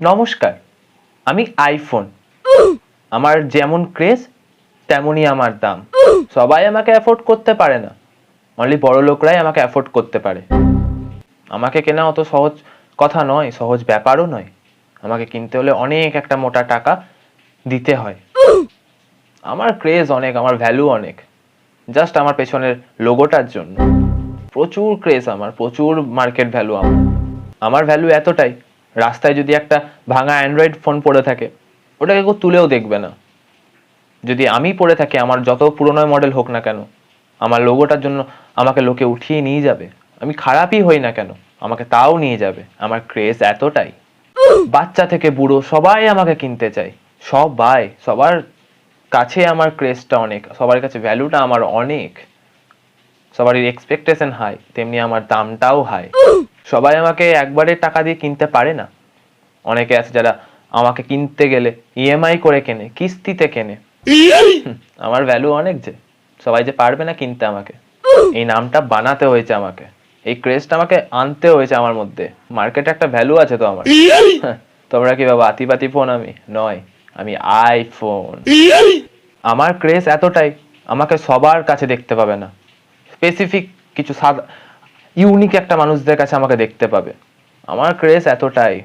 নমস্কার, আমি আইফোন। আমার যেমন ক্রেজ তেমনই আমার দাম। সবাই আমাকে অ্যাফোর্ড করতে পারে না, অনলি বড় লোকরাই আমাকে অ্যাফোর্ড করতে পারে। আমাকে কেনা অত সহজ কথা নয়, সহজ ব্যাপারও নয়। আমাকে কিনতে হলে অনেক একটা মোটা টাকা দিতে হয়। আমার ক্রেজ অনেক, আমার ভ্যালু অনেক, জাস্ট আমার পেছনের লোগোটার জন্য। প্রচুর ক্রেজ আমার, প্রচুর মার্কেট ভ্যালু আমার। আমার ভ্যালু এতটাই, রাস্তায় যদি একটা ভাঙা অ্যান্ড্রয়েড ফোন পড়ে থাকে, ওটাকে কেউ তুলেও দেখবে না। যদি আমি পড়ে থাকি, আমার যত পুরনো মডেল হোক না কেন, আমার লোগোটার জন্য আমাকে লোকে উঠিয়ে নিয়ে যাবে। আমি খারাপই হই না কেন, আমাকে তাও নিয়ে যাবে। আমার ক্রেজ এতটাই, বাচ্চা থেকে বুড়ো সবাই আমাকে কিনতে চায়। সবাই, সবার কাছে আমার ক্রেজটা অনেক, সবার কাছে ভ্যালুটা আমার অনেক। সবারই এক্সপেকটেশন হাই, তেমনি আমার দামটাও হাই। সবাই আমাকে একবারে টাকা দিয়ে কিনতে পারে না। অনেকে আছে যারা আমাকে কিনতে গেলে ইএমআই করে কেনে, কিস্তিতে কেনে। আমার ভ্যালু অনেক, যে সবাই যে পারবে না কিনতে আমাকে। এই নামটা বানাতে হয়েছে আমাকে, এই ক্রেজটা আমাকে আনতে হয়েছে আমার মধ্যে। মার্কেটে একটা ভ্যালু আছে তো আমার। তোমরা কি বাবা আতিপাতি ফোন? আমি নয়, আমি আইফোন। আমার ক্রেজ এতটাই, আমাকে সবার কাছে দেখতে পাবে না। স্পেসিফিক কিছু সাদা ইউনিক একটা মানুষদের কাছে আমাকে দেখতে পাবে। আমার ক্রেজ এতটাই,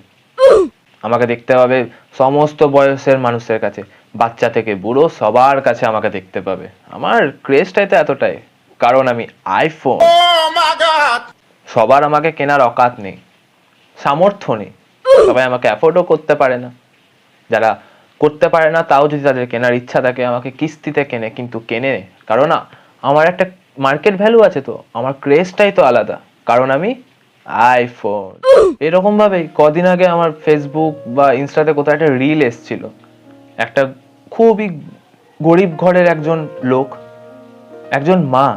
আমাকে দেখতে পাবে সমস্ত বয়সের মানুষের কাছে, বাচ্চা থেকে বুড়ো সবার কাছে আমাকে দেখতে পাবে। আমার ক্রেজটাই তো এতটাই, কারণ আমি আইফোন। সবার আমাকে কেনার অকাত নেই, সামর্থ্য নেই, সবাই আমাকে অ্যাফোর্ডও করতে পারে না। যারা করতে পারে না, তাও যদি তাদের কেনার ইচ্ছা থাকে, আমাকে কিস্তিতে কেনে, কিন্তু কেনে। কারণ আমার একটা মার্কেট ভ্যালু আছে, তো আমার ক্রেজটাই তো আলাদা, কারণ আমি আইফোন। এরকম ভাবেই কদিন আগে আমার ফেসবুক বা ইনস্টাতে কোথাও একটা রিল এসছিল। একটা খুবই গরিব ঘরের একজন লোক, একজন মা,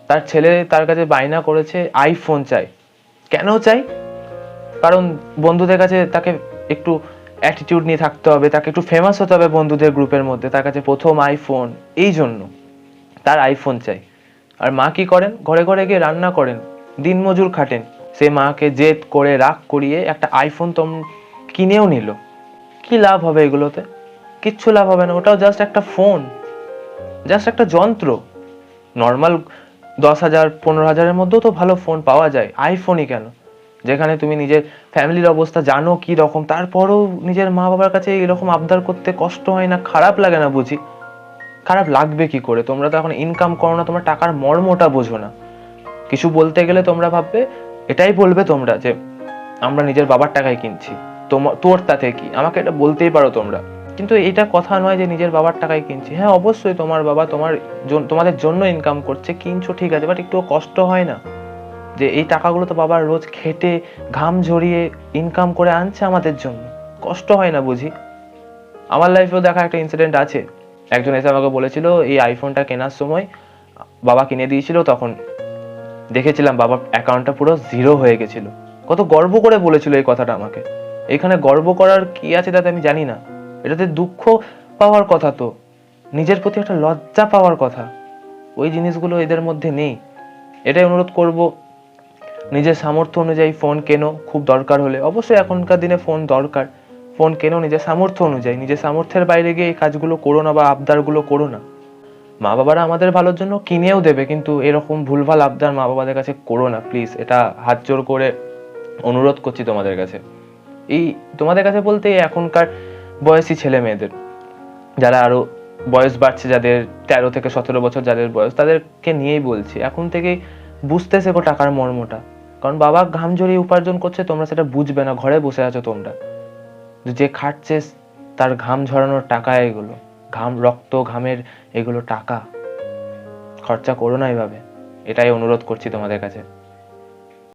তার ছেলে তার কাছে বায়না করেছে আইফোন চাই। কেন চাই? কারণ বন্ধুদের কাছে তাকে একটু অ্যাটিটিউড নিয়ে থাকতে হবে, তাকে একটু ফেমাস হতে হবে বন্ধুদের গ্রুপের মধ্যে, তার কাছে প্রথম আইফোন, এই জন্য তার আইফোন চাই। আর মা কি করেন? ঘরে ঘরে গিয়ে রান্না করেন, দিনমজুর খাটেন। সে মাকে জেদ করে রাগ করিয়ে একটা আইফোন কিনেও নিল। কি লাভ হবে এগুলোতে? কিচ্ছু লাভ হবে না। ওটাও জাস্ট একটা ফোন, জাস্ট একটা যন্ত্র। নর্মাল 10,000 15,000-এর মধ্যেও তো ভালো ফোন পাওয়া যায়, আইফোনই কেন? যেখানে তুমি নিজের ফ্যামিলির অবস্থা জানো কি রকম, তারপরও নিজের মা বাবার কাছে এরকম আবদার করতে কষ্ট হয় না? খারাপ লাগে না বুঝি? খারাপ লাগবে কি করে? তোমরা তো এখন ইনকাম করো না, তোমরা টাকার মর্মটা বোঝো না। কিছু বলতে গেলে তোমরা ভাববে, এটাই বলবে তোমরা যে আমরা নিজের বাবার টাকায় কিনছি, তোর তাতে কি? আমাকে এটা বলতেই পারো তোমরা, কিন্তু এটা কথা নয় যে নিজের বাবার টাকায় কিনছি। হ্যাঁ, অবশ্যই তোমার বাবা তোমাদের জন্য ইনকাম করছে, কিনছো ঠিক আছে, বাট একটু কষ্ট হয় না? যে এই টাকাগুলো তো বাবার রোজ খেটে ঘাম ঝরিয়ে ইনকাম করে আনছে আমাদের জন্য, কষ্ট হয় না বুঝি? আমার লাইফেও দেখা একটা ইনসিডেন্ট আছে। একজন এসে আমাকে বলেছিল এই আইফোনটা কেনার সময় বাবা কিনে দিয়েছিল, তখন দেখেছিলাম বাবার অ্যাকাউন্টটা পুরো জিরো হয়ে গেছিল। কত গর্ব করে বলেছিল এই কথাটা আমাকে। এখানে গর্ব করার কি আছে তাতে আমি জানি না। এটাতে দুঃখ পাওয়ার কথা, তো নিজের প্রতি একটা লজ্জা পাওয়ার কথা। ওই জিনিসগুলো এদের মধ্যে নেই। এটাই অনুরোধ করব, নিজের সামর্থ্য অনুযায়ী ফোন কেনো, খুব দরকার হলে। অবশ্যই এখনকার দিনে ফোন দরকার, ফোন কেনো নিজের সামর্থ্য অনুযায়ী। নিজের সামর্থ্যের বাইরে গিয়ে এই কাজগুলো করো না, বা আবদারগুলো করো না। মা বাবারা আমাদের ভালোর জন্য কিনেও দেবে, কিন্তু এরকম ভুলভাল আবদার মা বাবাদের কাছে করো না প্লিজ। এটা হাত জোর করে অনুরোধ করছি তোমাদের কাছে। এই তোমাদের কাছে বলতে এখনকার বয়সী ছেলে মেয়েদের, যারা আরো বয়স বাড়ছে, যাদের 13 থেকে 17 বছর যাদের বয়স, তাদেরকে নিয়েই বলছি, এখন থেকেই বুঝতে শেখো টাকার মর্মটা। কারণ বাবা ঘাম ঝরিয়ে উপার্জন করছে, তোমরা সেটা বুঝবে না, ঘরে বসে আছো তোমরা। যে খাটছে তার ঘাম ঝরানোর টাকা এগুলো, ঘাম, রক্ত, ঘামের এগুলো টাকা। খরচা করো না এভাবে, এটাই অনুরোধ করছি তোমাদের কাছে।